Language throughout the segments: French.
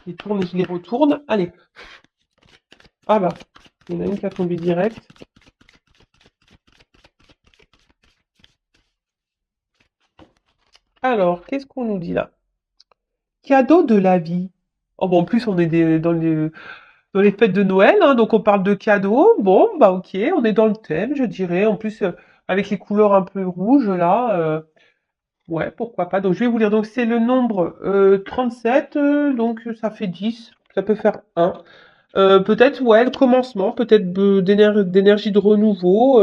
Je les tourne et je les retourne. Allez. Ah bah, il y en a une qui a tombé direct. Alors, qu'est-ce qu'on nous dit là? Cadeau de la vie. Oh bon, en plus, on est dans les fêtes de Noël, hein, donc on parle de cadeaux. Bon, bah ok, on est dans le thème, je dirais. En plus, avec les couleurs un peu rouges là, ouais, pourquoi pas. Donc je vais vous lire. Donc c'est le nombre 37, donc ça fait 10. Ça peut faire un. Peut-être, ouais, le commencement, peut-être d'énergie de renouveau,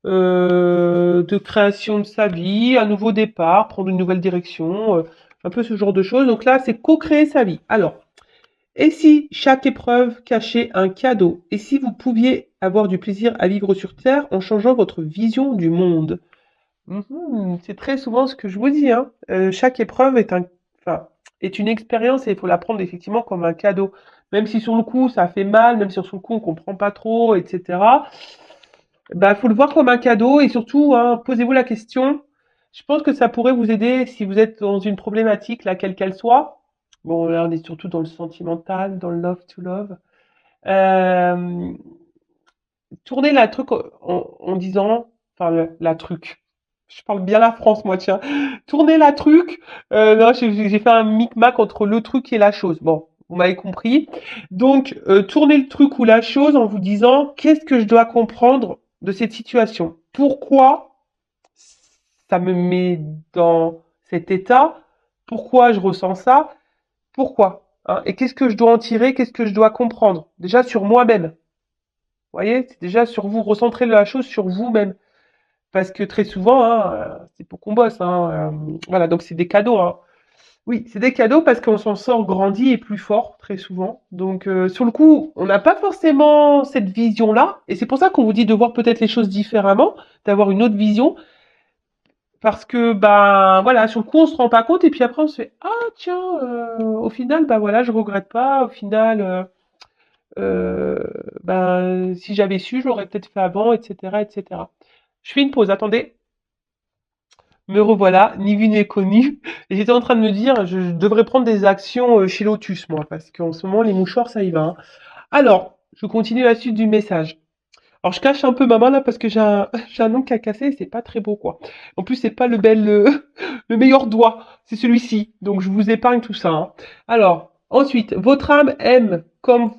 de création de sa vie, un nouveau départ, prendre une nouvelle direction, un peu ce genre de choses. Donc là, c'est co-créer sa vie. Alors, et si chaque épreuve cachait un cadeau? Et si vous pouviez avoir du plaisir à vivre sur Terre en changeant votre vision du monde? C'est très souvent ce que je vous dis, hein. Chaque épreuve enfin, est une expérience et il faut la prendre effectivement comme un cadeau. Même si sur le coup ça fait mal, même si sur le coup on comprend pas trop, etc. Bah, faut le voir comme un cadeau et surtout, hein, posez-vous la question. Je pense que ça pourrait vous aider si vous êtes dans une problématique, laquelle qu'elle soit. Bon, là, on est surtout dans le sentimental, dans le love to love. Euh, Tournez la truc en disant, enfin, la truc. Je parle bien la France, moi, tiens. Tournez la truc. Non, j'ai fait un micmac entre le truc et la chose. Bon, vous m'avez compris. Donc, tournez le truc ou la chose en vous disant, qu'est-ce que je dois comprendre de cette situation? Pourquoi ça me met dans cet état? Pourquoi je ressens ça? Pourquoi? Hein? Et qu'est-ce que je dois en tirer? Qu'est-ce que je dois comprendre? Déjà sur moi-même. Vous voyez, c'est déjà sur vous, recentrer la chose sur vous-même. Parce que très souvent, hein, c'est pour qu'on bosse. Hein, voilà, donc c'est des cadeaux. Hein. Oui, c'est des cadeaux parce qu'on s'en sort grandi et plus fort, très souvent. Donc sur le coup, on n'a pas forcément cette vision-là. Et c'est pour ça qu'on vous dit de voir peut-être les choses différemment, d'avoir une autre vision. Parce que, ben voilà, sur le coup, on se rend pas compte. Et puis après, on se fait, ah tiens, au final, ben voilà, je regrette pas. Au final... euh, ben, si j'avais su, je l'aurais peut-être fait avant, etc., etc. Je fais une pause, attendez. Me revoilà, ni vu ni connu. Et j'étais en train de me dire, je devrais prendre des actions chez Lotus, moi, parce qu'en ce moment, les mouchoirs, ça y va. Hein. Alors, je continue la suite du message. Alors, je cache un peu ma main là parce que j'ai un ongle à casser et c'est pas très beau, quoi. En plus, c'est pas le meilleur doigt, c'est celui-ci. Donc, je vous épargne tout ça. Hein. Alors, ensuite, votre âme aime comme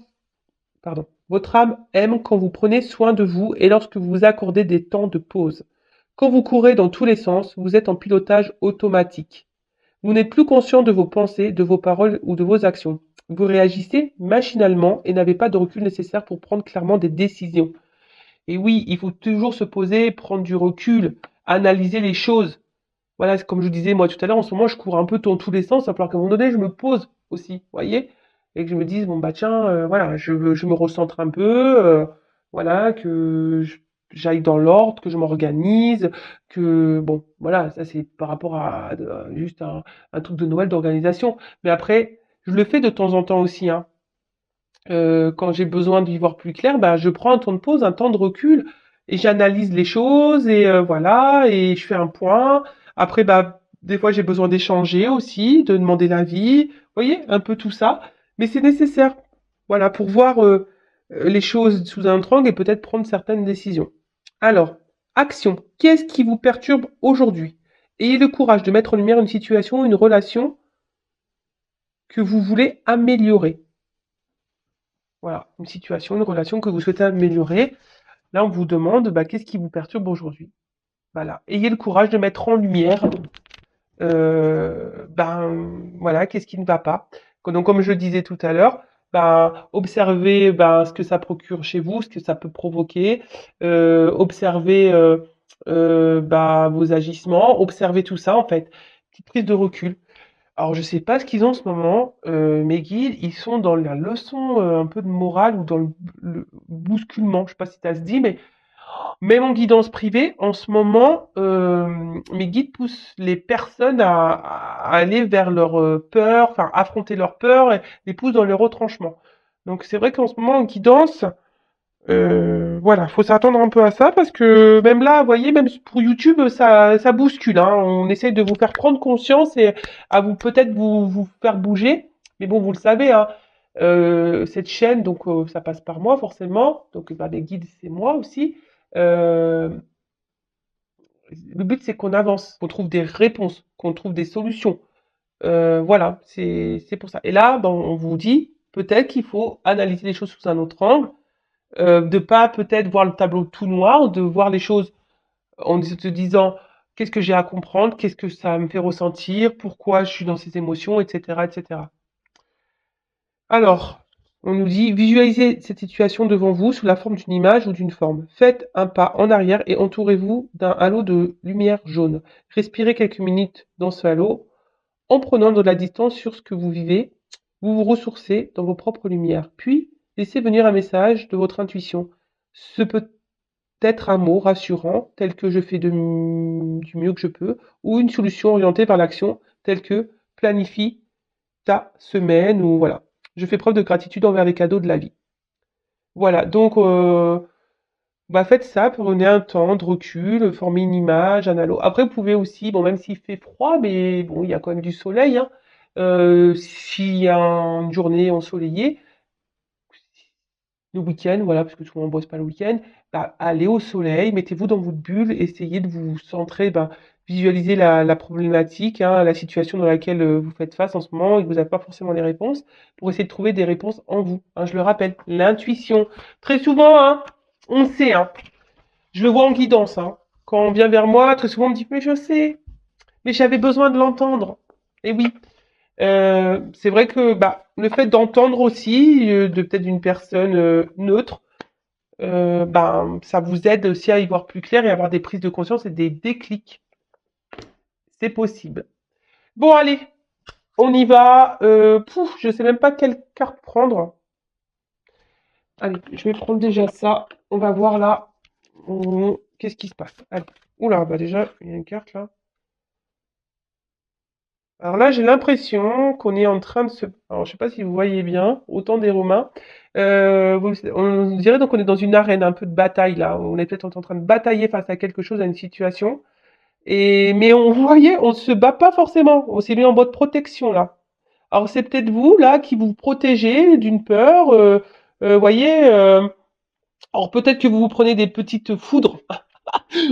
pardon. Votre âme aime quand vous prenez soin de vous et lorsque vous vous accordez des temps de pause. Quand vous courez dans tous les sens, vous êtes en pilotage automatique. Vous n'êtes plus conscient de vos pensées, de vos paroles ou de vos actions. Vous réagissez machinalement et n'avez pas de recul nécessaire pour prendre clairement des décisions. Et oui, il faut toujours se poser, prendre du recul, analyser les choses. Voilà, c'est comme je vous disais moi tout à l'heure, en ce moment je cours un peu dans tous les sens, il va falloir qu'à un moment donné je me pose aussi, vous voyez? Et que je me dise, bon bah tiens, voilà, je me recentre un peu, voilà, j'aille dans l'ordre, que je m'organise, que bon, voilà, ça c'est par rapport à juste un truc de Noël d'organisation. Mais après, je le fais de temps en temps aussi, hein. Quand j'ai besoin d'y voir plus clair, bah, je prends un temps de pause, un temps de recul, et j'analyse les choses, et voilà, et je fais un point. Après, bah, des fois, j'ai besoin d'échanger aussi, de demander l'avis. Vous voyez, un peu tout ça. Mais c'est nécessaire, voilà, pour voir les choses sous un angle et peut-être prendre certaines décisions. Alors, action. Qu'est-ce qui vous perturbe aujourd'hui? Ayez le courage de mettre en lumière une situation, une relation que vous voulez améliorer. Voilà, une situation, une relation que vous souhaitez améliorer. Là, on vous demande, bah, qu'est-ce qui vous perturbe aujourd'hui? Voilà. Ayez le courage de mettre en lumière, voilà, qu'est-ce qui ne va pas. Donc, comme je le disais tout à l'heure, ben, observez ben, ce que ça procure chez vous, ce que ça peut provoquer. Observez bah, vos agissements, observez tout ça, en fait. Petite prise de recul. Alors, je sais pas ce qu'ils ont en ce moment, mes guides, ils sont dans la leçon un peu de morale ou dans le bousculement. Je sais pas si ça se dit, mais même en guidance privée, en ce moment, mes guides poussent les personnes à aller vers leur peur, enfin affronter leur peur et les poussent dans les retranchements. Donc c'est vrai qu'en ce moment en guidance, voilà, faut s'attendre un peu à ça parce que même là, vous voyez, même pour YouTube, ça bouscule. Hein. On essaye de vous faire prendre conscience et à vous peut-être vous faire bouger. Mais bon, vous le savez, hein, cette chaîne, donc ça passe par moi forcément. Donc bah, les guides, c'est moi aussi. Euh, le but, c'est qu'on avance, qu'on trouve des réponses, qu'on trouve des solutions. Voilà, c'est pour ça. Et là, ben, on vous dit peut-être qu'il faut analyser les choses sous un autre angle, de pas peut-être voir le tableau tout noir, de voir les choses en se disant qu'est-ce que j'ai à comprendre, qu'est-ce que ça me fait ressentir, pourquoi je suis dans ces émotions, etc., etc. Alors, on nous dit visualisez cette situation devant vous sous la forme d'une image ou d'une forme. Faites un pas en arrière et entourez-vous d'un halo de lumière jaune. Respirez quelques minutes dans ce halo. En prenant de la distance sur ce que vous vivez, vous vous ressourcez dans vos propres lumières. Puis, laissez venir un message de votre intuition. Ce peut être un mot rassurant, tel que je fais du mieux que je peux, ou une solution orientée vers l'action, telle que planifie ta semaine, ou voilà. Je fais preuve de gratitude envers les cadeaux de la vie. Voilà, donc bah faites ça, prenez un temps de recul, formez une image, un halo. Après, vous pouvez aussi, bon, même s'il fait froid, mais bon, il y a quand même du soleil, hein. S'il y a une journée ensoleillée, le week-end, voilà, parce que souvent on bosse pas le week-end, bah, allez au soleil, mettez-vous dans votre bulle, essayez de vous centrer, bah, visualisez la problématique, hein, la situation dans laquelle vous faites face en ce moment et que vous n'avez pas forcément les réponses, pour essayer de trouver des réponses en vous. Hein, je le rappelle, l'intuition. Très souvent, hein, on sait, hein, je le vois en guidance, hein. Quand on vient vers moi, très souvent on me dit mais je sais, mais j'avais besoin de l'entendre. Et oui, c'est vrai que bah, le fait d'entendre aussi, de peut-être d'une personne neutre, ben, ça vous aide aussi à y voir plus clair et à avoir des prises de conscience et des déclics. C'est possible. Bon, allez, on y va. Pouf, je sais même pas quelle carte prendre. Allez, je vais prendre déjà ça. On va voir là. Qu'est-ce qui se passe? Allez. Oula, bah déjà, il y a une carte là. Alors là, j'ai l'impression qu'on est en train de se... Alors, je sais pas si vous voyez bien, au temps des Romains. On dirait donc qu'on est dans une arène, un peu de bataille là. On est peut-être en train de batailler face à quelque chose, à une situation. Mais on voyait, on se bat pas forcément. On s'est mis en mode protection là. Alors c'est peut-être vous là qui vous protégez d'une peur. Voyez. Alors peut-être que vous vous prenez des petites foudres.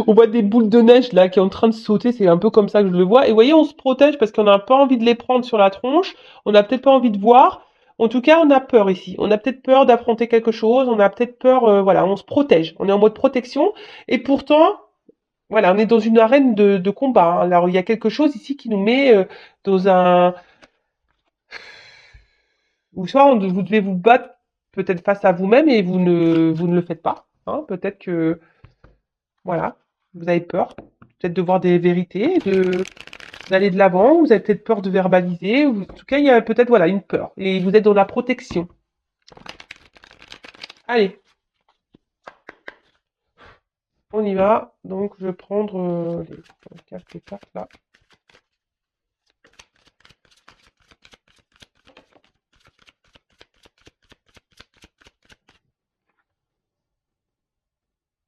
On voit des boules de neige là qui est en train de sauter, c'est un peu comme ça que je le vois. Et vous voyez, on se protège parce qu'on n'a pas envie de les prendre sur la tronche, on n'a peut-être pas envie de voir. En tout cas, on a peur ici. On a peut-être peur d'affronter quelque chose, on a peut-être peur, voilà, on se protège. On est en mode protection. Et pourtant, voilà, on est dans une arène de combat. Hein. Alors, il y a quelque chose ici qui nous met dans un... Ou soit vous devez vous battre peut-être face à vous-même et vous ne le faites pas. Hein. Peut-être que, voilà, vous avez peur peut-être de voir des vérités, d'aller de l'avant, vous avez peut-être peur de verbaliser, en tout cas, il y a peut-être voilà, une peur, et vous êtes dans la protection. Allez, on y va. Donc, je vais prendre les cartes là.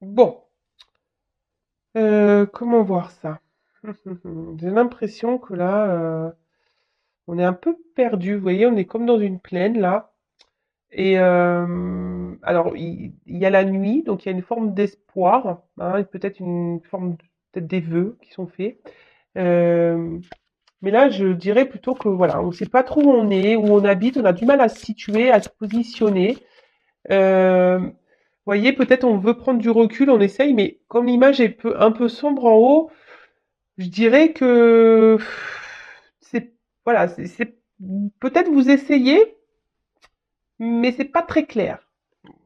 Bon, comment voir ça? J'ai l'impression que là, on est un peu perdu. Vous voyez, on est comme dans une plaine là. Et alors, il y a la nuit, donc il y a une forme d'espoir, hein, et peut-être une forme, peut-être des vœux qui sont faits. Euh, mais là, je dirais plutôt que voilà, on ne sait pas trop où on est, où on habite, on a du mal à se situer, à se positionner. Vous voyez, peut-être on veut prendre du recul, on essaye, mais comme l'image est un peu sombre en haut, je dirais que c'est voilà, peut-être vous essayez, mais c'est pas très clair.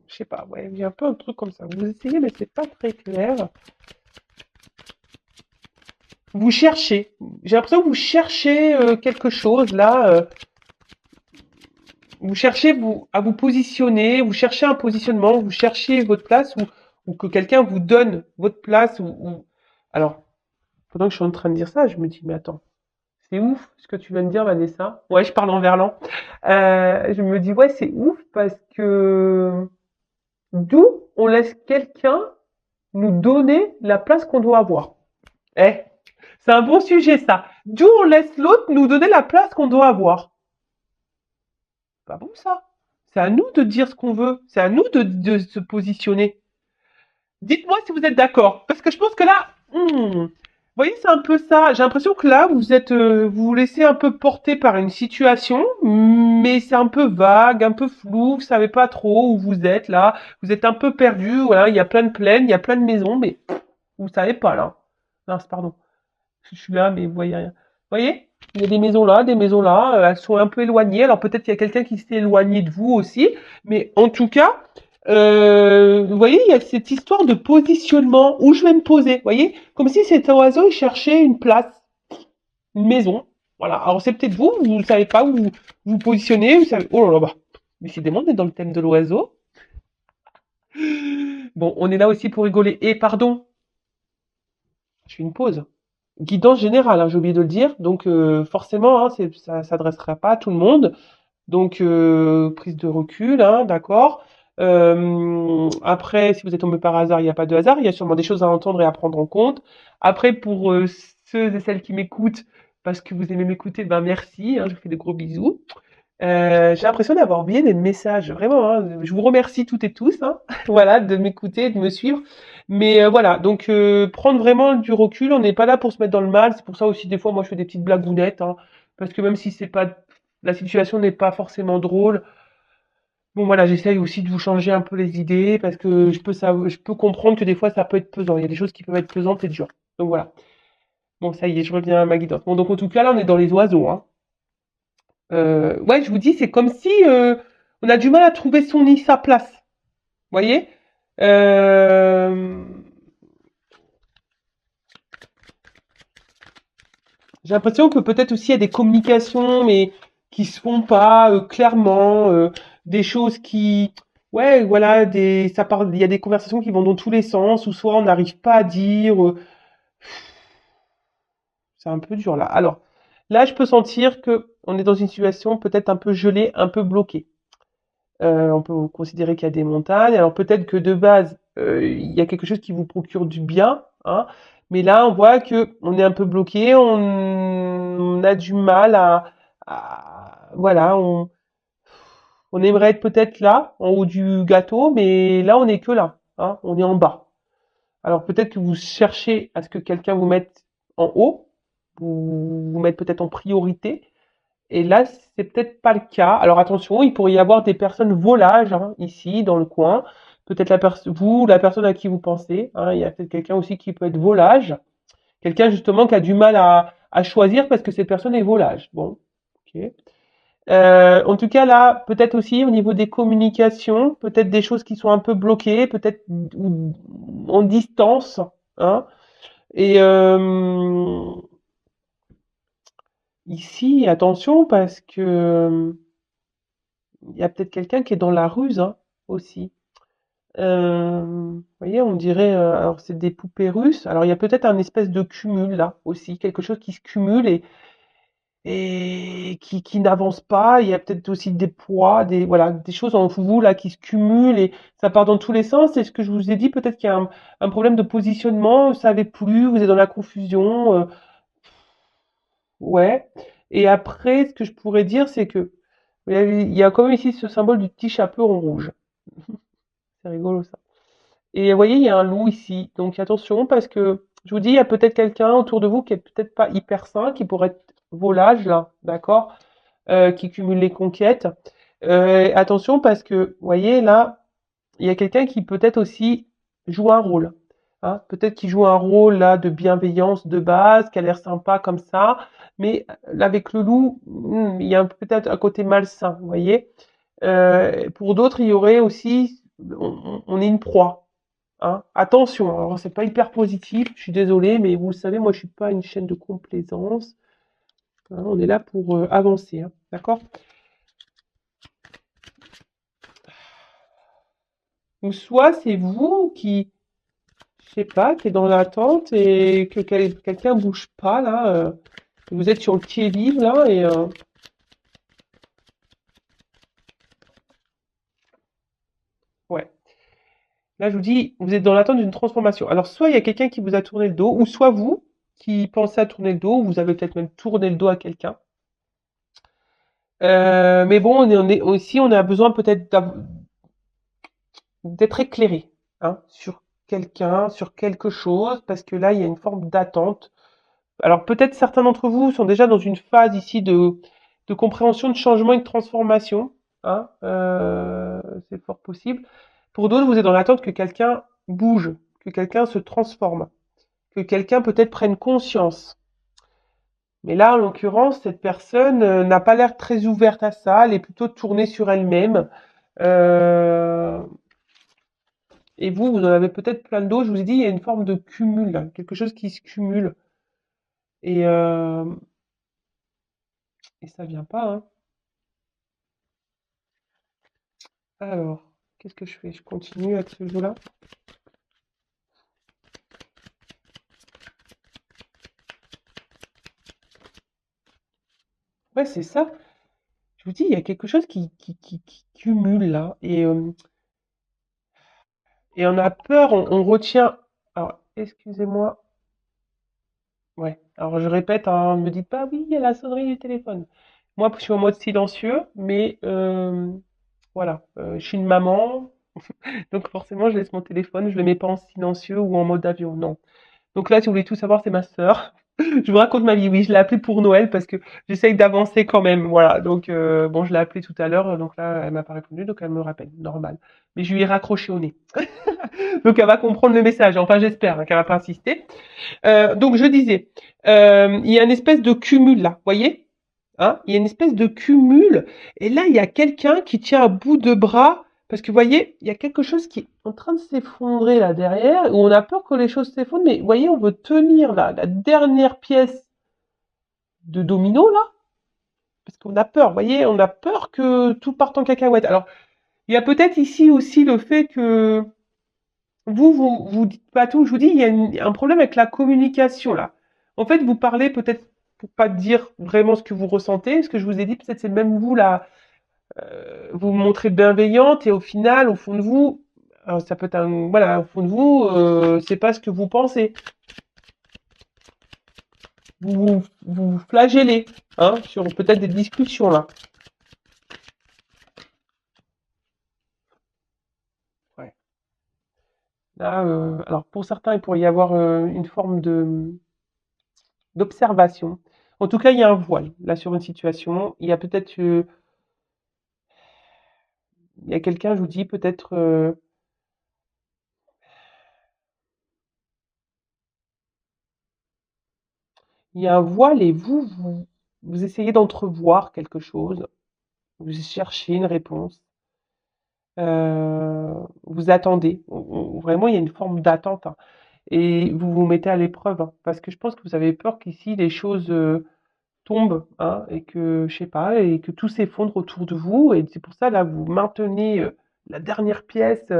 Je sais pas, ouais, il y a un peu un truc comme ça. Vous essayez, mais c'est pas très clair. Vous cherchez. J'ai l'impression que vous cherchez quelque chose là. Vous cherchez à vous positionner, vous cherchez un positionnement, vous cherchez votre place ou que quelqu'un vous donne votre place. Alors, pendant que je suis en train de dire ça, je me dis, mais attends, c'est ouf ce que tu viens de dire, Vanessa. Ouais, je parle en verlan. Je me dis, ouais, c'est ouf parce que d'où on laisse quelqu'un nous donner la place qu'on doit avoir. Eh, c'est un bon sujet ça. D'où on laisse l'autre nous donner la place qu'on doit avoir. Pas bon ça. C'est à nous de dire ce qu'on veut. C'est à nous de se positionner. Dites-moi si vous êtes d'accord. Parce que je pense que là, vous voyez, c'est un peu ça. J'ai l'impression que là, vous vous laissez un peu porter par une situation, mais c'est un peu vague, un peu flou. Vous savez pas trop où vous êtes là. Vous êtes un peu perdu. Voilà, il y a plein de plaines, il y a plein de maisons, mais vous savez pas là. Non, pardon. Je suis là, mais vous voyez rien. Vous voyez? Il y a des maisons là, elles sont un peu éloignées. Alors peut-être qu'il y a quelqu'un qui s'est éloigné de vous aussi, mais en tout cas, vous voyez, il y a cette histoire de positionnement, où je vais me poser, vous voyez? Comme si cet oiseau il cherchait une place, une maison. Voilà. Alors c'est peut-être vous, vous ne savez pas où vous vous positionnez, vous savez. Oh là là, bah. Décidément, on est dans le thème de l'oiseau. Bon, on est là aussi pour rigoler. Et pardon, je fais une pause. Guidance générale, hein, j'ai oublié de le dire. Donc forcément, hein, ça s'adressera pas à tout le monde. Donc prise de recul, hein, d'accord. Après, si vous êtes tombé par hasard, il n'y a pas de hasard. Il y a sûrement des choses à entendre et à prendre en compte. Après, pour ceux et celles qui m'écoutent, parce que vous aimez m'écouter, ben merci. Hein, je vous fais de gros bisous. J'ai l'impression d'avoir oublié des messages, vraiment, hein. Je vous remercie toutes et tous, hein, voilà, de m'écouter, de me suivre. Mais voilà, donc prendre vraiment du recul, on n'est pas là pour se mettre dans le mal. C'est pour ça aussi des fois, moi, je fais des petites blagounettes, hein, parce que même si c'est pas la situation n'est pas forcément drôle, bon voilà, j'essaye aussi de vous changer un peu les idées, parce que je peux comprendre que des fois ça peut être pesant. Il y a des choses qui peuvent être pesantes et dures. Donc voilà. Bon, ça y est, je reviens à ma guidance. Bon, donc en tout cas, là, on est dans les oiseaux, hein. Ouais, je vous dis, c'est comme si on a du mal à trouver son nid, sa place. Vous voyez? Euh, j'ai l'impression que peut-être aussi il y a des communications, mais qui se font pas clairement, des choses qui, ouais, voilà, ça parle, il y a des conversations qui vont dans tous les sens, ou soit on n'arrive pas à dire, c'est un peu dur là. Alors, là, je peux sentir que on est dans une situation peut-être un peu gelée, un peu bloquée. On peut considérer qu'il y a des montagnes. Alors peut-être que de base, il y a quelque chose qui vous procure du bien, hein, mais là, on voit que on est un peu bloqué, on a du mal voilà, on aimerait être peut-être là, en haut du gâteau, mais là, on n'est que là, hein, on est en bas. Alors peut-être que vous cherchez à ce que quelqu'un vous mette en haut, vous mette peut-être en priorité, et là, c'est peut-être pas le cas. Alors attention, il pourrait y avoir des personnes volages, hein, ici dans le coin. Peut-être vous, la personne à qui vous pensez. Hein, il y a peut-être quelqu'un aussi qui peut être volage. Quelqu'un justement qui a du mal à choisir parce que cette personne est volage. Bon, ok. En tout cas là, peut-être aussi au niveau des communications, peut-être des choses qui sont un peu bloquées, peut-être en distance. Hein, et ici, attention parce que il y a peut-être quelqu'un qui est dans la ruse, hein, aussi. Vous voyez, on dirait, alors c'est des poupées russes. Alors il y a peut-être un espèce de cumul là aussi, quelque chose qui se cumule et qui n'avance pas. Il y a peut-être aussi des poids, voilà, des choses en vous là qui se cumulent et ça part dans tous les sens. Et ce que je vous ai dit, peut-être qu'il y a un problème de positionnement, vous savez plus, vous êtes dans la confusion. Ouais. Et après, ce que je pourrais dire, c'est que il y a quand même ici ce symbole du petit chapeau en rouge. C'est rigolo ça. Et vous voyez, il y a un loup ici. Donc attention parce que je vous dis, il y a peut-être quelqu'un autour de vous qui est peut-être pas hyper sain, qui pourrait être volage là, d'accord, qui cumule les conquêtes. Attention parce que, vous voyez, là, il y a quelqu'un qui peut-être aussi joue un rôle. Hein. Peut-être qu'il joue un rôle là de bienveillance de base, qui a l'air sympa comme ça, mais là, avec le loup, il y a peut-être un côté malsain, vous voyez. Pour d'autres, il y aurait aussi, on est une proie. Hein. Attention, alors c'est pas hyper positif, je suis désolée, mais vous le savez, moi je suis pas une chaîne de complaisance. Hein, on est là pour avancer, hein, d'accord? Ou soit c'est vous qui, je sais pas, qui est dans l'attente et que quelqu'un bouge pas là. Vous êtes sur le pied-vive là et ouais. Là je vous dis, vous êtes dans l'attente d'une transformation. Alors soit il y a quelqu'un qui vous a tourné le dos, ou soit vous qui pensez à tourner le dos, ou vous avez peut-être même tourné le dos à quelqu'un. Mais bon, on est aussi, on a besoin peut-être d'être éclairé, hein, sur quelqu'un, sur quelque chose, parce que là, il y a une forme d'attente. Alors peut-être certains d'entre vous sont déjà dans une phase ici de compréhension, de changement et de transformation, hein, c'est fort possible. Pour d'autres, vous êtes dans l'attente que quelqu'un bouge, que quelqu'un se transforme, que quelqu'un peut-être prenne conscience. Mais là, en l'occurrence, cette personne n'a pas l'air très ouverte à ça, elle est plutôt tournée sur elle-même. Euh, et vous en avez peut-être plein d'autres. Je vous ai dit, il y a une forme de cumul, là, quelque chose qui se cumule. Et, euh, et ça vient pas, hein. Alors, qu'est-ce que je fais? Je continue avec ce jeu-là? Ouais, c'est ça. Je vous dis, il y a quelque chose qui cumule là. Et on a peur, on retient. Alors, excusez-moi. Ouais. Alors, je répète, hein, ne me dites pas, oui, il y a la sonnerie du téléphone. Moi, je suis en mode silencieux, mais voilà. Je suis une maman, donc forcément, je laisse mon téléphone, je le mets pas en silencieux ou en mode avion. Non. Donc là, si vous voulez tout savoir, c'est ma sœur. Je vous raconte ma vie. Oui, je l'ai appelée pour Noël parce que j'essaye d'avancer quand même. Voilà. Donc, bon, je l'ai appelée tout à l'heure. Donc là, elle m'a pas répondu. Donc, elle me rappelle. Normal. Mais je lui ai raccroché au nez. Donc, elle va comprendre le message. Enfin, j'espère hein, qu'elle va pas insister. Donc, je disais, il y a une espèce de cumul là. Vous voyez? Hein, il y a une espèce de cumul. Et là, il y a quelqu'un qui tient à bout de bras. Parce que vous voyez, il y a quelque chose qui est en train de s'effondrer là derrière, où on a peur que les choses s'effondrent, mais vous voyez, on veut tenir là, la dernière pièce de domino là, parce qu'on a peur, vous voyez, on a peur que tout parte en cacahuète. Alors, il y a peut-être ici aussi le fait que vous dites pas tout, je vous dis, il y a un problème avec la communication là. En fait, vous parlez peut-être pour pas dire vraiment ce que vous ressentez, ce que je vous ai dit, peut-être c'est même vous là, vous vous montrez bienveillante et au final, au fond de vous, ça peut être un, voilà, au fond de vous, c'est pas ce que vous pensez. Vous flagellez, hein, sur peut-être des discussions là. Ouais. Là, alors pour certains, il pourrait y avoir une forme de d'observation. En tout cas, il y a un voile là sur une situation. Il y a peut-être, il y a quelqu'un, je vous dis, peut-être, il y a un voile et vous essayez d'entrevoir quelque chose. Vous cherchez une réponse. Vous attendez. Vraiment, il y a une forme d'attente, hein. Et vous vous mettez à l'épreuve, hein, parce que je pense que vous avez peur qu'ici les choses tombent, hein, et que, je sais pas, et que tout s'effondre autour de vous. Et c'est pour ça, là, vous maintenez la dernière pièce.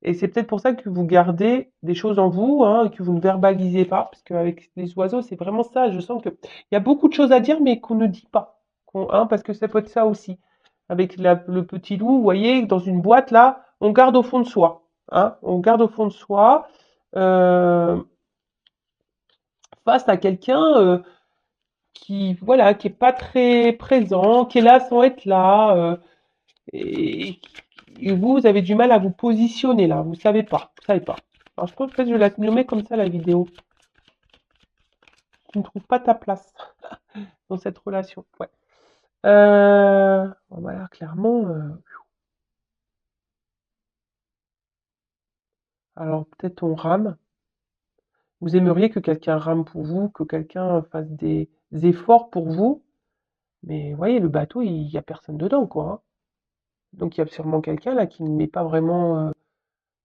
Et c'est peut-être pour ça que vous gardez des choses en vous, hein, et que vous ne verbalisez pas, parce qu'avec les oiseaux, c'est vraiment ça. Je sens qu'il y a beaucoup de choses à dire, mais qu'on ne dit pas. Hein, parce que ça peut être ça aussi. Avec le petit loup, vous voyez, dans une boîte, là, on garde au fond de soi. Hein, on garde au fond de soi. euh, Face à quelqu'un qui voilà, qui est pas très présent, qui est là sans être là, et, et vous avez du mal à vous positionner là, vous savez pas. Alors je pense que je vais la nommer comme ça la vidéo. Tu ne trouves pas ta place dans cette relation. Ouais. Bon, voilà, clairement. Alors peut-être on rame. Vous aimeriez que quelqu'un rame pour vous, que quelqu'un fasse des efforts pour vous, mais vous voyez, le bateau, il y a personne dedans, quoi. Hein. Donc il y a sûrement quelqu'un là qui ne met pas vraiment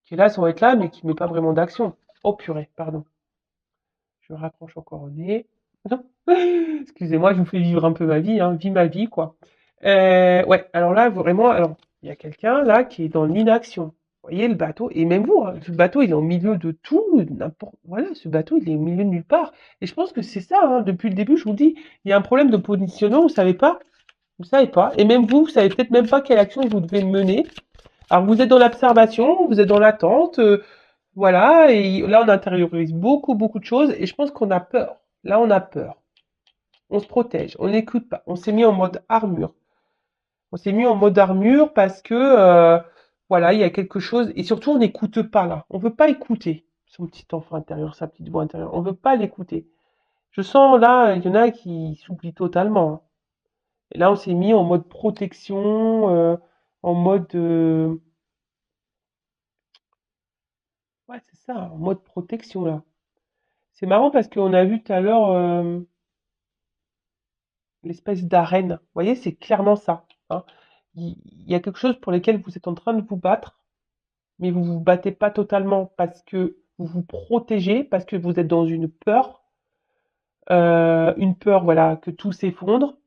qui est là sans être là, mais qui ne met pas vraiment d'action. Oh purée, pardon. Je me raccroche encore au nez. Non. Excusez-moi, je vous fais vivre un peu ma vie, hein. Vis ma vie, quoi. Ouais, alors là, vraiment, alors, il y a quelqu'un là qui est dans l'inaction. Vous voyez le bateau, et même vous, hein, ce bateau, il est au milieu de tout, n'importe. Voilà, ce bateau, il est au milieu de nulle part. Et je pense que c'est ça, hein, depuis le début, je vous dis, il y a un problème de positionnement, vous savez pas, vous savez pas. Et même vous savez peut-être même pas quelle action vous devez mener. Alors vous êtes dans l'observation, vous êtes dans l'attente, voilà, et là on intériorise beaucoup, beaucoup de choses, et je pense qu'on a peur. Là on a peur. On se protège, on n'écoute pas, on s'est mis en mode armure. On s'est mis en mode armure parce que, voilà, il y a quelque chose et surtout on n'écoute pas là. On veut pas écouter son petit enfant intérieur, sa petite voix intérieure. On veut pas l'écouter. Je sens là, il y en a qui s'oublient totalement, hein. Et là, on s'est mis en mode protection, en mode, ouais, c'est ça, en mode protection là. C'est marrant parce qu'on a vu tout à l'heure l'espèce d'arène. Vous voyez, c'est clairement ça, hein. Il y a quelque chose pour lequel vous êtes en train de vous battre, mais vous vous battez pas totalement parce que vous vous protégez, parce que vous êtes dans une peur, voilà, que tout s'effondre.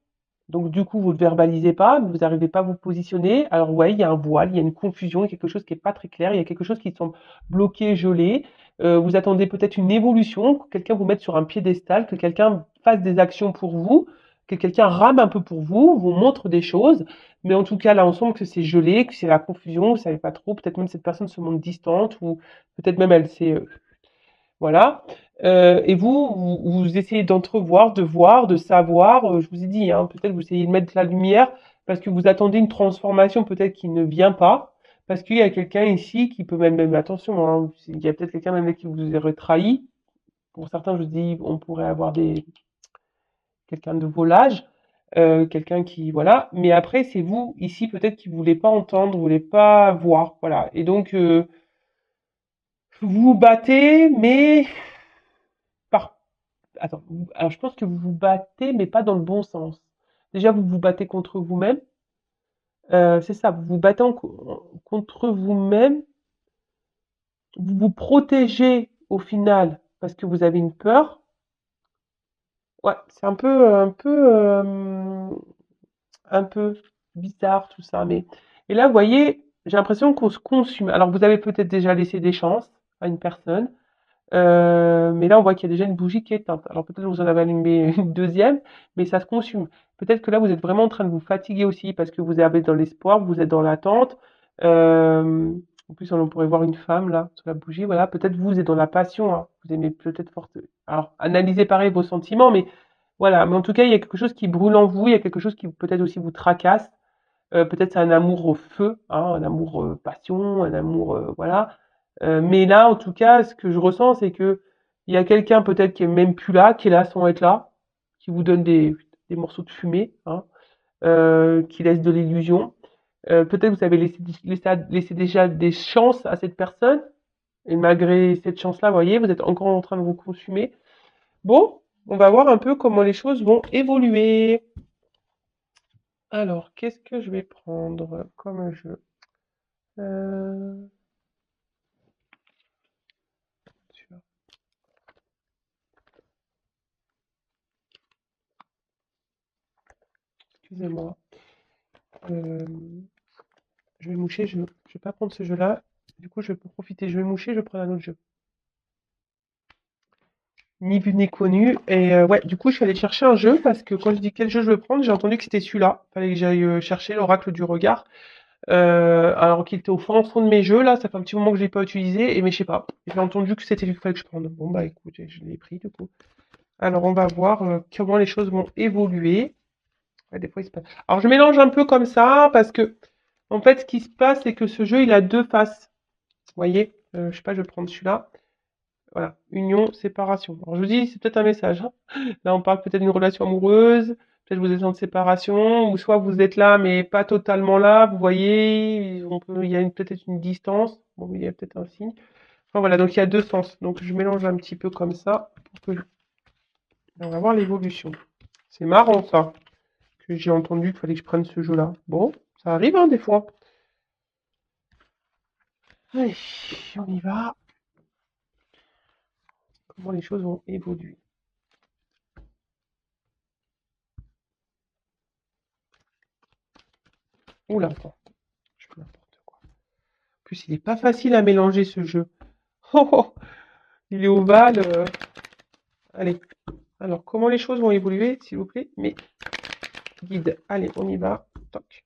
Donc du coup, vous ne le verbalisez pas, vous n'arrivez pas à vous positionner. Alors ouais, il y a un voile, il y a une confusion, il y a quelque chose qui est pas très clair, il y a quelque chose qui semble bloqué, gelé. Vous attendez peut-être une évolution, que quelqu'un vous mette sur un piédestal, que quelqu'un fasse des actions pour vous, que quelqu'un rame un peu pour vous, vous montre des choses. Mais en tout cas, là, on sent que c'est gelé, que c'est la confusion, vous savez pas trop. Peut-être même cette personne se montre distante, ou peut-être même elle s'est voilà. Et vous essayez d'entrevoir, de voir, de savoir. Je vous ai dit, hein, peut-être vous essayez de mettre de la lumière parce que vous attendez une transformation peut-être qui ne vient pas. Parce qu'il y a quelqu'un ici qui peut même attention, hein, il y a peut-être quelqu'un même qui vous aurait trahi. Pour certains, je vous dis, on pourrait avoir quelqu'un de vos âges, quelqu'un qui, voilà. Mais après, c'est vous ici peut-être qui voulez pas entendre, vous voulez pas voir, voilà. Et donc, vous vous battez, mais par attends, alors je pense que vous vous battez, mais pas dans le bon sens. Déjà, vous vous battez contre vous-même. C'est ça, vous vous battez contre vous-même. Vous vous protégez au final parce que vous avez une peur. Ouais, c'est un peu bizarre tout ça. Mais et là, vous voyez, j'ai l'impression qu'on se consume. Alors, vous avez peut-être déjà laissé des chances à une personne. Mais là, on voit qu'il y a déjà une bougie qui est éteinte. Alors peut-être que vous en avez allumé une deuxième, mais ça se consume. Peut-être que là, vous êtes vraiment en train de vous fatiguer aussi parce que vous avez dans l'espoir, vous êtes dans l'attente. Euh, En plus, on pourrait voir une femme là sur la bougie. Voilà, peut-être vous êtes dans la passion, hein. Vous aimez peut-être forte. Alors, analysez pareil vos sentiments, mais voilà. Mais en tout cas, il y a quelque chose qui brûle en vous. Il y a quelque chose qui peut-être aussi vous tracasse. Peut-être c'est un amour au feu, hein, un amour passion, un amour voilà. Mais là, en tout cas, ce que je ressens, c'est que il y a quelqu'un peut-être qui est même plus là, qui est là sans être là, qui vous donne des morceaux de fumée, hein, qui laisse de l'illusion. Peut-être vous avez laissé déjà des chances à cette personne, et malgré cette chance-là, vous voyez, vous êtes encore en train de vous consumer. Bon, on va voir un peu comment les choses vont évoluer. Alors, qu'est-ce que je vais prendre comme jeu? Euh, celui-là. Excusez-moi. Euh, je vais moucher, je vais pas prendre ce jeu-là. Du coup, je vais profiter. Je vais moucher, je vais prendre un autre jeu. Ni vu ni connu. Et ouais, du coup, je suis allée chercher un jeu parce que quand je dis quel jeu je veux prendre, j'ai entendu que c'était celui-là. Fallait que j'aille chercher l'oracle du regard. Alors qu'il était au fond de mes jeux, là, ça fait un petit moment que je l'ai pas utilisé, et mais je sais pas. J'ai entendu que c'était lui qu'il fallait que je prenne. Bon bah écoutez, je l'ai pris du coup. Alors on va voir comment les choses vont évoluer. Ouais, des fois, il se passe. Alors je mélange un peu comme ça parce que en fait, ce qui se passe, c'est que ce jeu, il a deux faces. Vous voyez, je sais pas, je vais prendre celui-là. Voilà, union, séparation. Alors je vous dis, c'est peut-être un message, hein. Là, on parle peut-être d'une relation amoureuse, peut-être vous êtes en séparation, ou soit vous êtes là, mais pas totalement là. Vous voyez, il y a peut-être une distance. Bon, il y a peut-être un signe. Enfin voilà, donc il y a deux sens. Donc je mélange un petit peu comme ça pour que on va voir l'évolution. C'est marrant ça, que j'ai entendu qu'il fallait que je prenne ce jeu-là. Bon, ça arrive, hein, des fois. Allez, on y va. Comment les choses vont évoluer. Oula, attends, je fais n'importe quoi. En plus, il est pas facile à mélanger ce jeu. Oh, oh, il est ovale. Allez, alors comment les choses vont évoluer, s'il vous plaît? Mais guide, allez, on y va. Toc.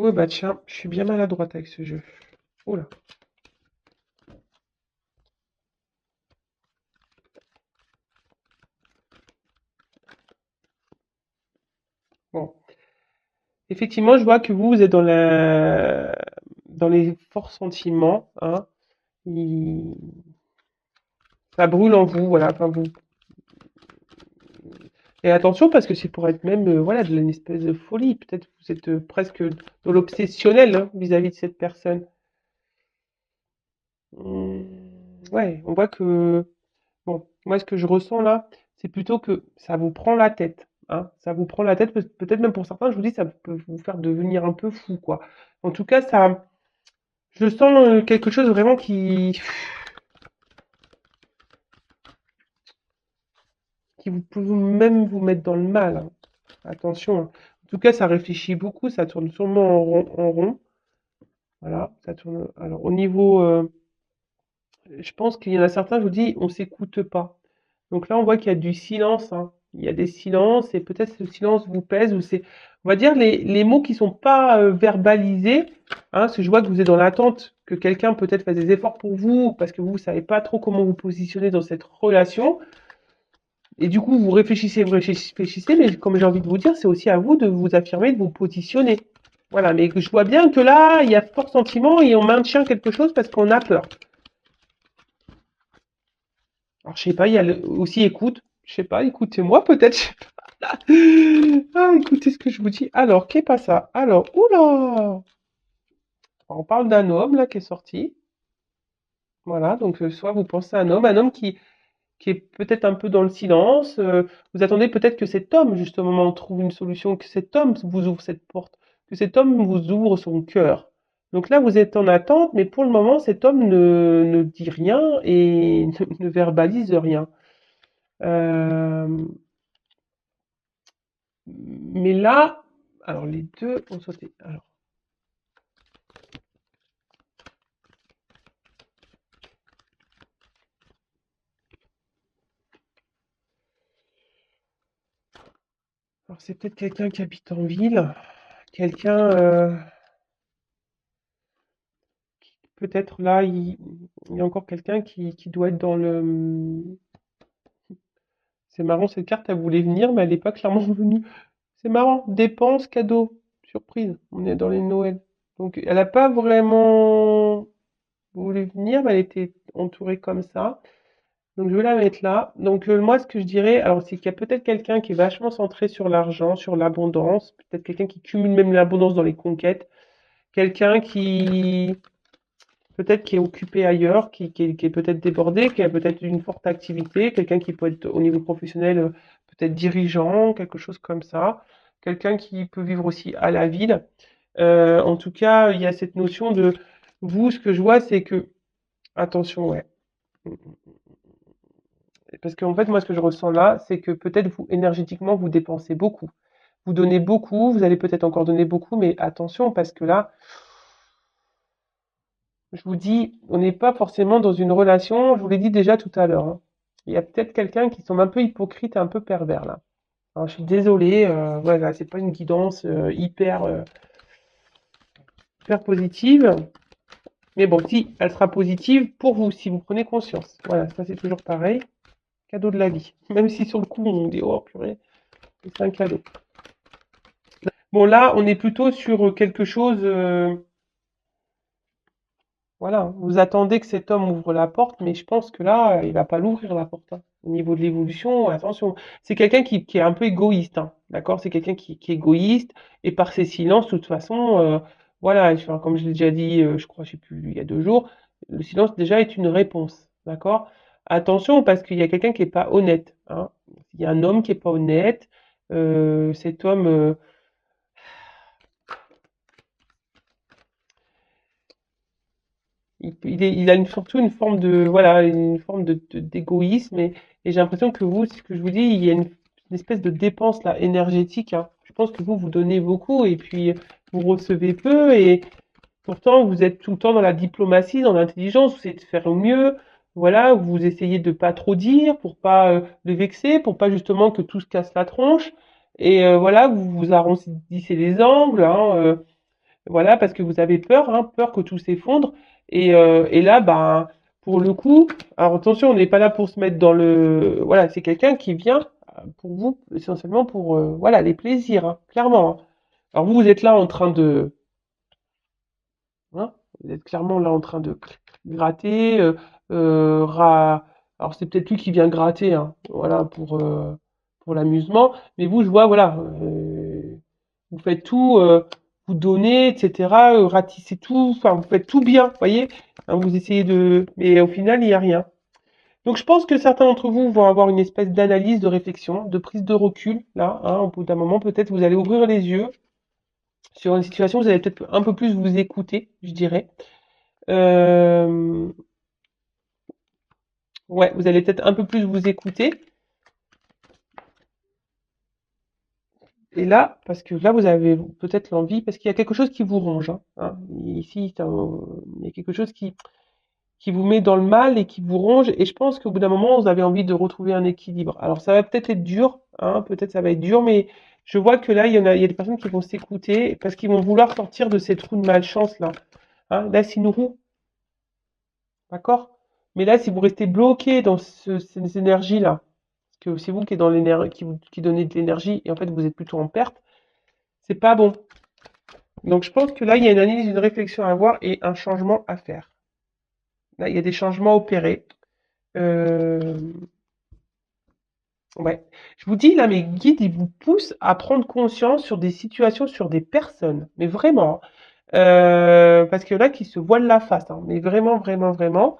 Oh bah tiens, je suis bien maladroite avec ce jeu. Oula. Effectivement, je vois que vous êtes dans les forts sentiments, hein. Il- Ça brûle en vous, voilà. Enfin, vous. Et attention, parce que c'est pour être même, voilà, de une espèce de folie. Peut-être que vous êtes presque dans l'obsessionnel, hein, vis-à-vis de cette personne. Ouais, on voit que, bon, moi, ce que je ressens là, c'est plutôt que ça vous prend la tête, hein. Ça vous prend la tête, peut-être même pour certains, je vous dis, ça peut vous faire devenir un peu fou, quoi. En tout cas, je sens quelque chose vraiment qui vous peut même vous mettre dans le mal, hein. Attention, hein. En tout cas, ça réfléchit beaucoup, ça tourne sûrement en rond. Voilà, ça tourne. Alors, au niveau, je pense qu'il y en a certains, je vous dis, on s'écoute pas. Donc là, on voit qu'il y a du silence, hein. Il y a des silences et peut-être ce silence vous pèse ou c'est, on va dire, les mots qui sont pas verbalisés, hein, parce que je vois que vous êtes dans l'attente que quelqu'un peut-être fasse des efforts pour vous parce que vous savez pas trop comment vous positionner dans cette relation. Et du coup, vous réfléchissez, mais comme j'ai envie de vous dire, c'est aussi à vous de vous affirmer, de vous positionner. Voilà, mais je vois bien que là, il y a fort sentiment et on maintient quelque chose parce qu'on a peur. Alors, je sais pas, il y a aussi écoute. Je sais pas, écoutez-moi peut-être. Je sais pas. Ah, écoutez ce que je vous dis. Alors, qu'est pas ça? Alors, oula! On parle d'un homme là qui est sorti. Voilà, donc soit vous pensez à un homme qui est peut-être un peu dans le silence. Vous attendez peut-être que cet homme, juste au moment où on trouve une solution, que cet homme vous ouvre cette porte, que cet homme vous ouvre son cœur. Donc là, vous êtes en attente, mais pour le moment, cet homme ne dit rien et ne verbalise rien. Euh, mais là, alors les deux ont sauté. Alors c'est peut-être quelqu'un qui habite en ville, quelqu'un, peut-être là, il y a encore quelqu'un qui doit être dans le. C'est marrant, cette carte, elle voulait venir, mais elle n'est pas clairement venue. C'est marrant, dépenses, cadeaux, surprise. On est dans les Noëls. Donc, elle n'a pas vraiment voulu venir, mais elle était entourée comme ça. Donc, je vais la mettre là. Donc, moi, ce que je dirais, alors, c'est qu'il y a peut-être quelqu'un qui est vachement centré sur l'argent, sur l'abondance. Peut-être quelqu'un qui cumule même l'abondance dans les conquêtes. Quelqu'un qui, peut-être qui est occupé ailleurs, qui est peut-être débordé, qui a peut-être une forte activité, quelqu'un qui peut être au niveau professionnel, peut-être dirigeant, quelque chose comme ça, quelqu'un qui peut vivre aussi à la ville. En tout cas, il y a cette notion de vous, ce que je vois, c'est que attention, ouais. Parce qu'en fait, moi, ce que je ressens là, c'est que peut-être vous, énergétiquement, vous dépensez beaucoup. Vous donnez beaucoup, vous allez peut-être encore donner beaucoup, mais attention, parce que là, je vous dis, on n'est pas forcément dans une relation, je vous l'ai dit déjà tout à l'heure, hein. Il y a peut-être quelqu'un qui semble un peu hypocrite et un peu pervers là. Alors, je suis désolée, voilà, c'est pas une guidance hyper positive, mais bon, si, elle sera positive pour vous, si vous prenez conscience. Voilà, ça c'est toujours pareil, cadeau de la vie. Même si sur le coup on dit, oh purée, c'est un cadeau. Bon là, on est plutôt sur quelque chose, voilà, vous attendez que cet homme ouvre la porte, mais je pense que là, il va pas l'ouvrir la porte, hein. Au niveau de l'évolution, attention. C'est quelqu'un qui est un peu égoïste, hein, d'accord? C'est quelqu'un qui est égoïste, et par ses silences, de toute façon, voilà, enfin, comme je l'ai déjà dit, je crois, je sais plus, il y a 2 jours, le silence déjà est une réponse, d'accord? Attention, parce qu'il y a quelqu'un qui est pas honnête, hein. Il y a un homme qui est pas honnête, cet homme, il a surtout une forme de, voilà, une forme d'égoïsme et j'ai l'impression que vous, ce que je vous dis, il y a une espèce de dépense là énergétique, hein. Je pense que vous donnez beaucoup et puis vous recevez peu et pourtant vous êtes tout le temps dans la diplomatie, dans l'intelligence, vous essayez de faire au mieux. Voilà, vous essayez de pas trop dire pour pas le vexer, pour pas justement que tout se casse la tronche. Et voilà, vous vous arrondissez les angles, hein, voilà, parce que vous avez peur, hein, peur que tout s'effondre. Et là, ben, pour le coup, alors attention, on n'est pas là pour se mettre dans le, voilà, c'est quelqu'un qui vient pour vous essentiellement pour, voilà, les plaisirs, hein, clairement, hein. Alors vous êtes là en train de, hein, vous êtes clairement là en train de gratter, alors c'est peut-être lui qui vient gratter, hein, voilà, pour l'amusement. Mais vous, je vois, voilà, vous faites tout, vous donnez, etc., ratissez tout, enfin, vous faites tout bien, vous voyez? Hein, vous essayez de, mais au final, il n'y a rien. Donc je pense que certains d'entre vous vont avoir une espèce d'analyse, de réflexion, de prise de recul, là, hein, au bout d'un moment, peut-être vous allez ouvrir les yeux sur une situation, vous allez peut-être un peu plus vous écouter, je dirais. Euh, ouais, vous allez peut-être un peu plus vous écouter. Et là, parce que là, vous avez peut-être l'envie, parce qu'il y a quelque chose qui vous ronge, hein. Ici, il y a quelque chose qui vous met dans le mal et qui vous ronge. Et je pense qu'au bout d'un moment, vous avez envie de retrouver un équilibre. Alors, ça va peut-être être dur, hein, peut-être ça va être dur, mais je vois que là, il y a des personnes qui vont s'écouter parce qu'ils vont vouloir sortir de ces trous de malchance là. Hein. Là, c'est une roue, d'accord? Mais là, si vous restez bloqué dans ces énergies-là, parce que c'est vous qui êtes dans l'énergie, qui donnez de l'énergie, et en fait, vous êtes plutôt en perte, c'est pas bon. Donc, je pense que là, il y a une analyse, une réflexion à avoir et un changement à faire. Là, il y a des changements à opérer. Euh, Ouais. Je vous dis, là, mes guides, ils vous poussent à prendre conscience sur des situations, sur des personnes. Mais vraiment, hein. Parce qu'il y en a qui se voilent la face, hein. Mais vraiment, vraiment, vraiment.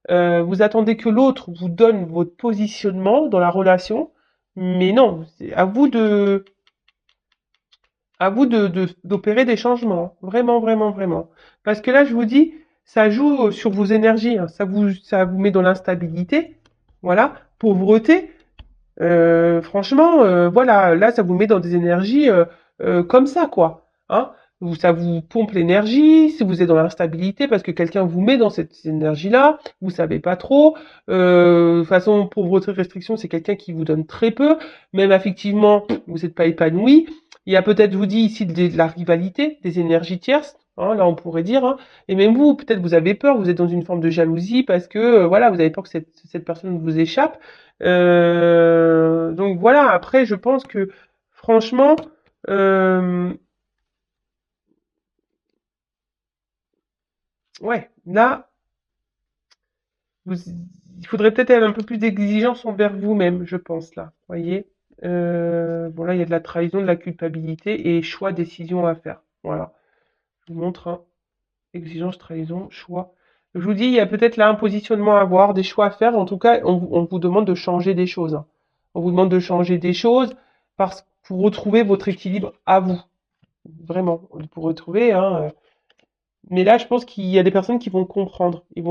Vous attendez que l'autre vous donne votre positionnement dans la relation. Mais non, c'est d'opérer des changements, hein. Vraiment, vraiment, vraiment. Parce que là, je vous dis, ça joue sur vos énergies, hein. Ça vous met dans l'instabilité. Voilà. Pauvreté. Franchement, voilà, là, ça vous met dans des énergies comme ça, quoi. Hein. Ça vous pompe l'énergie, si vous êtes dans l'instabilité, parce que quelqu'un vous met dans cette énergie-là, vous savez pas trop. De toute façon, pour votre restriction, c'est quelqu'un qui vous donne très peu. Même affectivement, vous n'êtes pas épanoui. Il y a peut-être, je vous dis ici, de la rivalité, des énergies tierces. Hein, là, on pourrait dire. Hein. Et même vous, peut-être vous avez peur, vous êtes dans une forme de jalousie parce que, voilà, vous avez peur que cette personne vous échappe. Donc voilà, après, je pense que franchement, euh, ouais, là, il faudrait peut-être avoir un peu plus d'exigence envers vous-même, je pense, là. Vous voyez? Bon, là, il y a de la trahison, de la culpabilité et choix, décision à faire. Voilà. Je vous montre, hein. Exigence, trahison, choix. Je vous dis, il y a peut-être là un positionnement à avoir, des choix à faire. En tout cas, on vous demande de changer des choses, hein. On vous demande de changer des choses parce pour retrouver votre équilibre à vous. Vraiment, pour retrouver, hein. Mais là, je pense qu'il y a des personnes qui vont comprendre. Il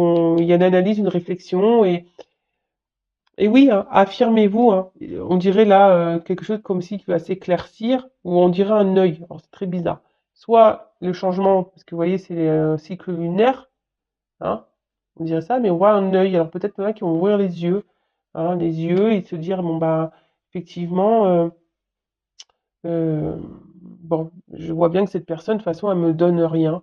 y a une analyse, une réflexion, et oui, hein, affirmez-vous, hein. On dirait là quelque chose comme si qui va s'éclaircir, ou on dirait un œil. Alors c'est très bizarre. Soit le changement, parce que vous voyez, c'est un cycle lunaire, hein. On dirait ça, mais on voit un œil. Alors peut-être qu'il y en a qui vont ouvrir les yeux, et se dire bon bah effectivement, euh, bon, je vois bien que cette personne, de toute façon, elle me donne rien.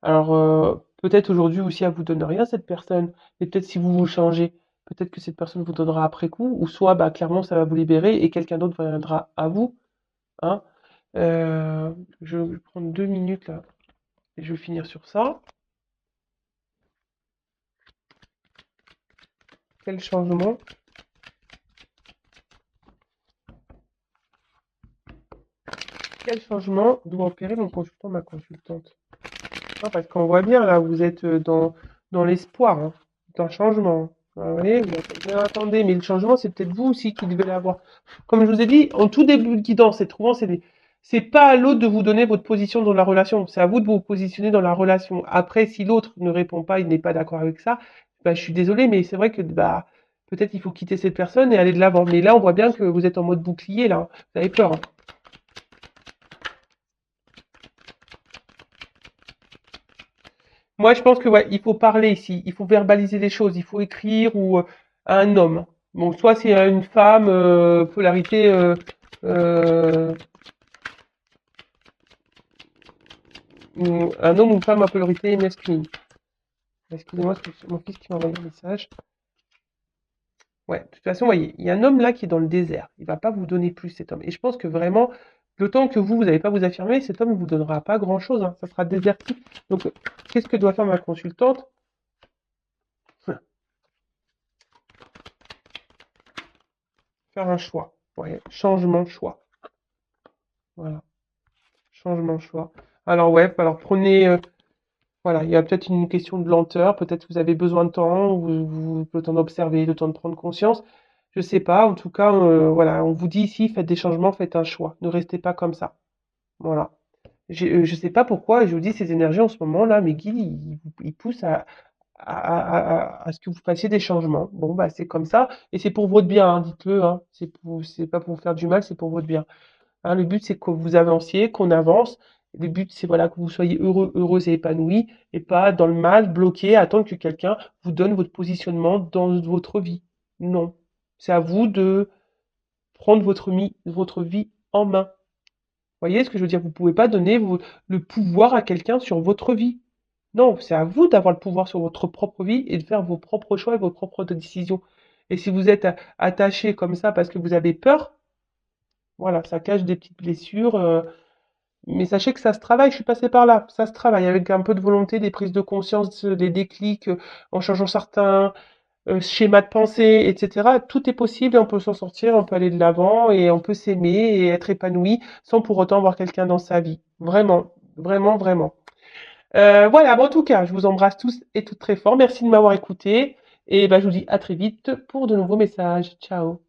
Alors, peut-être aujourd'hui aussi elle vous donne rien cette personne, mais peut-être si vous vous changez, peut-être que cette personne vous donnera après coup, ou soit bah, clairement ça va vous libérer et quelqu'un d'autre viendra à vous. Hein. Euh, je vais prendre 2 minutes là et je vais finir sur ça. Quel changement? Quel changement doit opérer mon consultant, ma consultante? Non, parce qu'on voit bien là, vous êtes dans l'espoir, hein, d'un changement. Ah oui, mais attendez, mais le changement, c'est peut-être vous aussi qui devez l'avoir. Comme je vous ai dit, en tout début de guidance, c'est pas à l'autre de vous donner votre position dans la relation. C'est à vous de vous positionner dans la relation. Après, si l'autre ne répond pas, il n'est pas d'accord avec ça, bah, je suis désolée, mais c'est vrai que bah, peut-être il faut quitter cette personne et aller de l'avant. Mais là, on voit bien que vous êtes en mode bouclier, là. Vous avez peur, hein. Moi, je pense que ouais, il faut parler ici, il faut verbaliser les choses, il faut écrire ou à un homme. Bon, soit c'est à une femme, polarité, euh, ou un homme ou une femme à polarité masculine. Excusez-moi, c'est mon fils qui m'a envoyé un message. Ouais, de toute façon, voyez, il y a un homme là qui est dans le désert. Il va pas vous donner plus cet homme. Et je pense que vraiment, D'autant que vous n'allez pas vous affirmer, cet homme ne vous donnera pas grand-chose, hein, ça sera désertif. Donc, qu'est-ce que doit faire ma consultante? Faire un choix. Ouais, changement de choix. Voilà, changement de choix. Alors ouais, alors prenez, voilà, il y a peut-être une question de lenteur, peut-être que vous avez besoin de temps, le temps d'observer, le temps de prendre conscience. Je sais pas, en tout cas, voilà, on vous dit ici, faites des changements, faites un choix. Ne restez pas comme ça. Voilà. Je sais pas pourquoi, je vous dis, ces énergies en ce moment-là, mes guides, ils poussent à ce que vous fassiez des changements. Bon, bah, c'est comme ça, et c'est pour votre bien, hein, dites-le, hein. C'est pas pour vous faire du mal, c'est pour votre bien. Hein, le but, c'est que vous avanciez, qu'on avance. Le but, c'est voilà, que vous soyez heureux, heureuse et épanoui, et pas dans le mal, bloqué, à attendre que quelqu'un vous donne votre positionnement dans votre vie. Non. C'est à vous de prendre votre vie en main. Voyez ce que je veux dire? Vous pouvez pas donner le pouvoir à quelqu'un sur votre vie. Non, c'est à vous d'avoir le pouvoir sur votre propre vie et de faire vos propres choix et vos propres décisions. Et si vous êtes attaché comme ça parce que vous avez peur, voilà, ça cache des petites blessures. Mais sachez que ça se travaille, je suis passée par là. Ça se travaille avec un peu de volonté, des prises de conscience, des déclics, en changeant certains schémas de pensée, etc. Tout est possible et on peut s'en sortir, on peut aller de l'avant et on peut s'aimer et être épanoui sans pour autant avoir quelqu'un dans sa vie. Vraiment, vraiment, vraiment. Voilà, bon, en tout cas, je vous embrasse tous et toutes très fort. Merci de m'avoir écouté et ben, je vous dis à très vite pour de nouveaux messages. Ciao.